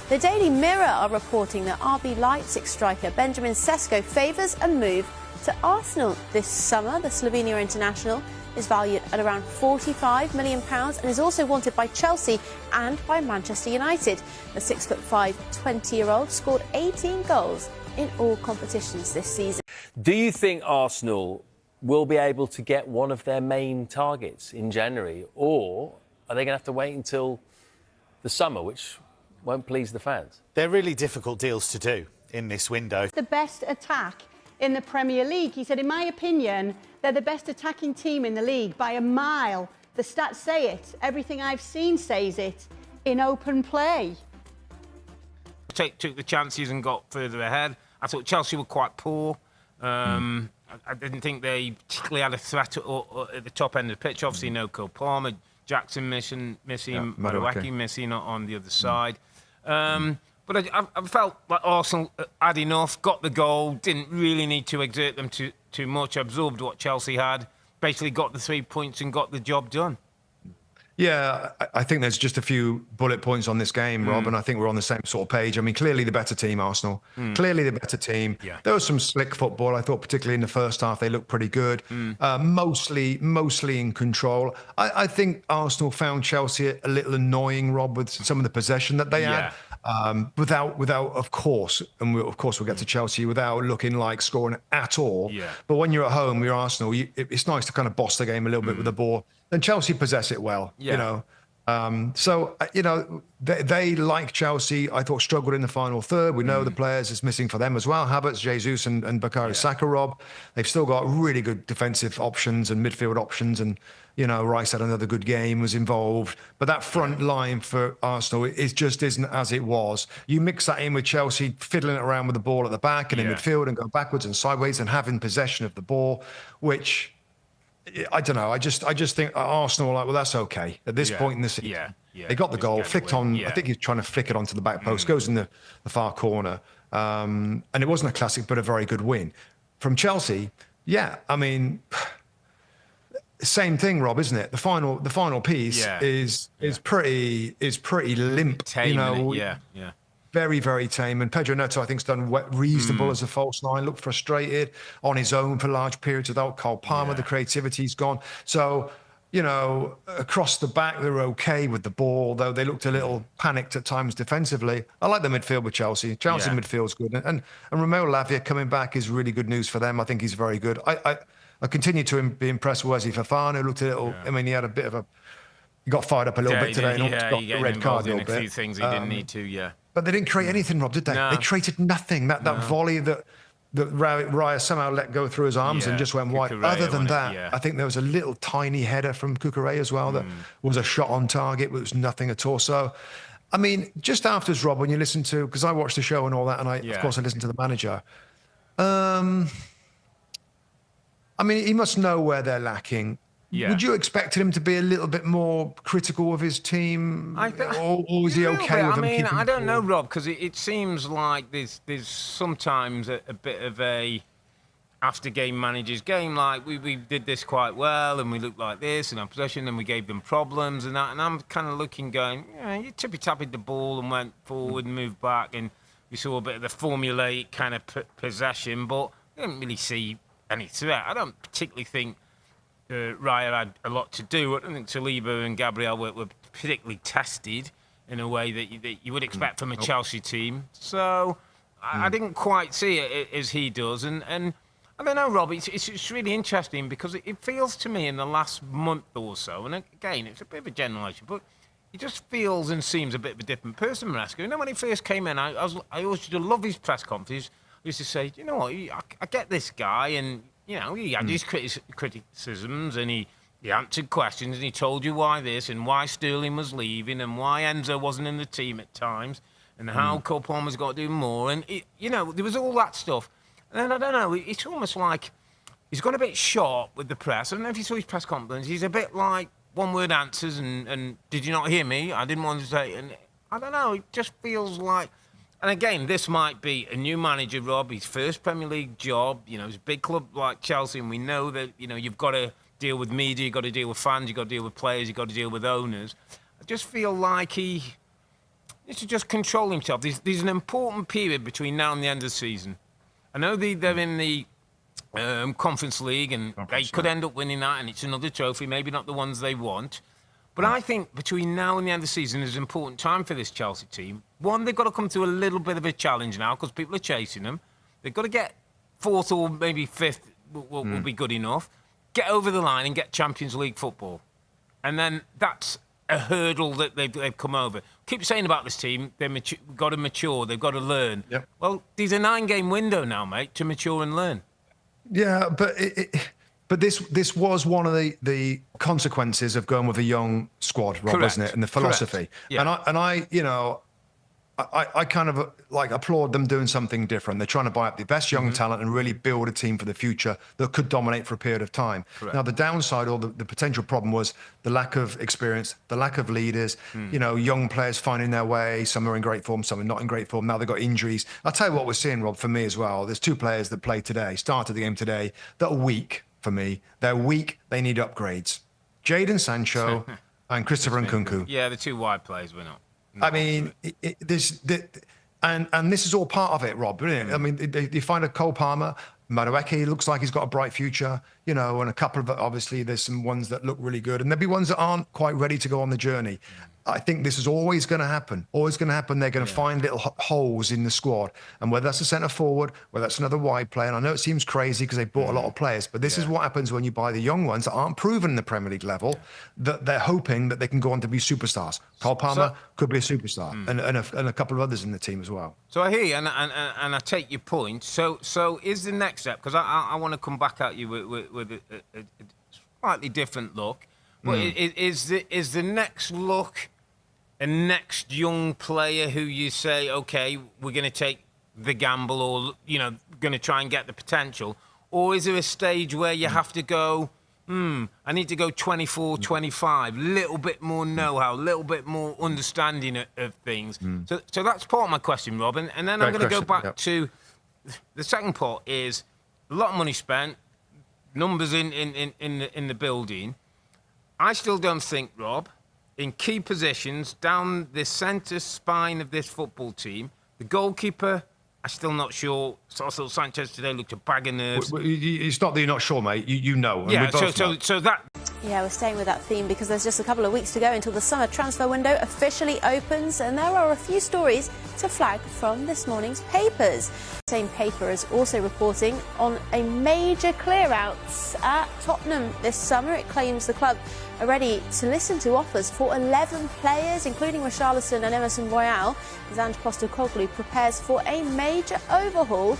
The Daily Mirror are reporting that RB Leipzig striker Benjamin Sesko favours a move to Arsenal this summer. The Slovenia international is valued at around £45 million and is also wanted by Chelsea and by Manchester United. The 6'5", 20-year-old scored 18 goals in all competitions this season. Do you think Arsenal will be able to get one of their main targets in January, or are they going to have to wait until the summer, which won't please the fans? They're really difficult deals to do in this window. The best attack in the Premier League. He said, in my opinion, they're the best attacking team in the league by a mile. The stats say it. Everything I've seen says it in open play. Took the chances and got further ahead. I thought Chelsea were quite poor. I didn't think they particularly had a threat at the top end of the pitch. Obviously, no Cole Palmer, Jackson missing, Madueke missing on the other side. But I felt like Arsenal had enough, got the goal, didn't really need to exert them too much, absorbed what Chelsea had, basically got the 3 points and got the job done. Yeah, I think there's just a few bullet points on this game, Rob, and I think we're on the same sort of page. I mean, clearly the better team, Arsenal. Clearly the better team. Yeah. There was some slick football. I thought particularly in the first half, they looked pretty good. Mostly in control. I think Arsenal found Chelsea a little annoying, Rob, with some of the possession that they had. Without, of course, and of course we'll get to Chelsea, without looking like scoring at all. Yeah. But when you're at home, you're Arsenal, it's nice to kind of boss the game a little bit with the ball. And Chelsea possess it well, you know. They like Chelsea, I thought, struggled in the final third. We know the players is missing for them as well. Havertz, Jesus and Bukayo Saka, Rob. They've still got really good defensive options and midfield options. And, you know, Rice had another good game, was involved. But that front line for Arsenal just isn't as it was. You mix that in with Chelsea fiddling around with the ball at the back and in midfield and go backwards and sideways and having possession of the ball, which... I don't know. I just think Arsenal are like, well, that's okay at this point in the season. They got the goal, flicked on. I think he's trying to flick it onto the back post, goes in the far corner. And it wasn't a classic, but a very good win. From Chelsea, I mean, same thing, Rob, isn't it? The final piece is pretty limp. Tame, you know, very, very tame. And Pedro Neto, I think, has done reasonable as a false nine, looked frustrated on his own for large periods without Cole Palmer. The creativity's gone. So, you know, across the back, they're okay with the ball, though they looked a little panicked at times defensively. I like the midfield with Chelsea. Chelsea midfield's good. And Romeo Lavia coming back is really good news for them. I think he's very good. I continue to be impressed with Wesley Fofana, who looked a little, I mean, he had a bit of a... He got fired up a little bit today and almost got the red card a little bit. A few things he didn't need to, But they didn't create anything, Rob, did they? No. They created nothing. That volley that Raya somehow let go through his arms and just went wide. Other than that, I think there was a little tiny header from Cucurella as well that was a shot on target, but it was nothing at all. So, I mean, just afterwards, Rob, when you listen to... Because I watched the show and all that, and of course I listened to the manager. I mean, he must know where they're lacking. Would you expect him to be a little bit more critical of his team, or is he okay with them? I mean, I don't know, Rob, because it seems like there's sometimes a bit of a after-game manager's game. Like we did this quite well, and we looked like this, and our possession, and we gave them problems, and that. And I'm kind of looking, going, you tippy-tapped the ball and went forward and moved back, and we saw a bit of the formulaic kind of possession, but I didn't really see any threat. I don't particularly think Raya had a lot to do. I don't think Saliba and Gabriel were particularly tested in a way that you would expect from a Chelsea team. So I didn't quite see it as he does. And I don't know, Rob, it's really interesting because it feels to me in the last month or so, and again, it's a bit of a generalisation, but he just feels and seems a bit of a different person, Sesko. You know, when he first came in, I always used to love his press conferences. I used to say, you know what, I get this guy, and you know, he had his criticisms and he answered questions and he told you why this and why Sterling was leaving and why Enzo wasn't in the team at times and how Cole Palmer's got to do more. And, you know, there was all that stuff. And then, I don't know, it's almost like he's gone a bit sharp with the press. I don't know if you saw his press conference. He's a bit like one-word answers and did you not hear me? I didn't want to say... And I don't know, it just feels like... And again, this might be a new manager, Rob, his first Premier League job. You know, it's a big club like Chelsea, and we know that, you know, you've got to deal with media, you've got to deal with fans, you've got to deal with players, you've got to deal with owners. I just feel like he needs to just control himself. There's an important period between now and the end of the season. I know they're in the Conference League, and they could end up winning that, and it's another trophy, maybe not the ones they want. But I think between now and the end of the season is an important time for this Chelsea team. One, they've got to come to a little bit of a challenge now because people are chasing them. They've got to get fourth or maybe fifth will be good enough. Get over the line and get Champions League football. And then that's a hurdle that they've come over. Keep saying about this team, they've got to mature, they've got to learn. Yep. Well, there's a 9-game window now, mate, to mature and learn. Yeah, but this was one of the consequences of going with a young squad, Rob, wasn't it? And the philosophy. Yeah. And I, you know, I kind of like applaud them doing something different. They're trying to buy up the best young talent and really build a team for the future that could dominate for a period of time. Correct. Now, the downside or the potential problem was the lack of experience, the lack of leaders, you know, young players finding their way. Some are in great form, some are not in great form. Now they've got injuries. I'll tell you what we're seeing, Rob, for me as well. There's 2 players that played today, started the game today, that are weak for me. They're weak. They need upgrades. Jadon Sancho and Christopher Nkunku. Yeah, the 2 wide players were not. I mean, and this is all part of it, Rob. Isn't it? I mean, you find a Cole Palmer, Madueke looks like he's got a bright future, you know, and a couple of, obviously, there's some ones that look really good, and there'll be ones that aren't quite ready to go on the journey. I think this is always going to happen. Always going to happen. They're going to find little holes in the squad, and whether that's a centre forward, whether that's another wide player. And I know it seems crazy because they bought a lot of players, but this is what happens when you buy the young ones that aren't proven in the Premier League level. That they're hoping that they can go on to be superstars. Cole Palmer could be a superstar, and a couple of others in the team as well. So I hear you, and I take your point. So is the next step, because I want to come back at you with a slightly different look. But is the next look a next young player who you say, okay, we're going to take the gamble, or, you know, going to try and get the potential? Or is there a stage where you have to go, I need to go 24, 25, little bit more know-how, little bit more understanding of things? So that's part of my question, Rob. And then I'm going to go back to the second part is a lot of money spent, numbers in the building. I still don't think, Rob, in key positions down the centre spine of this football team, the goalkeeper, I'm still not sure. Cecil Sanchez today looked a bag of nerves. It's not that you're not sure, mate. You know. And Yeah, we both know. so that... Yeah, we're staying with that theme because there's just a couple of weeks to go until the summer transfer window officially opens, and there are a few stories to flag from this morning's papers. The same paper is also reporting on a major clear-outs at Tottenham this summer. It claims the club are ready to listen to offers for 11 players, including Richarlison and Emerson Royale, as Ange Postecoglou prepares for a major overhaul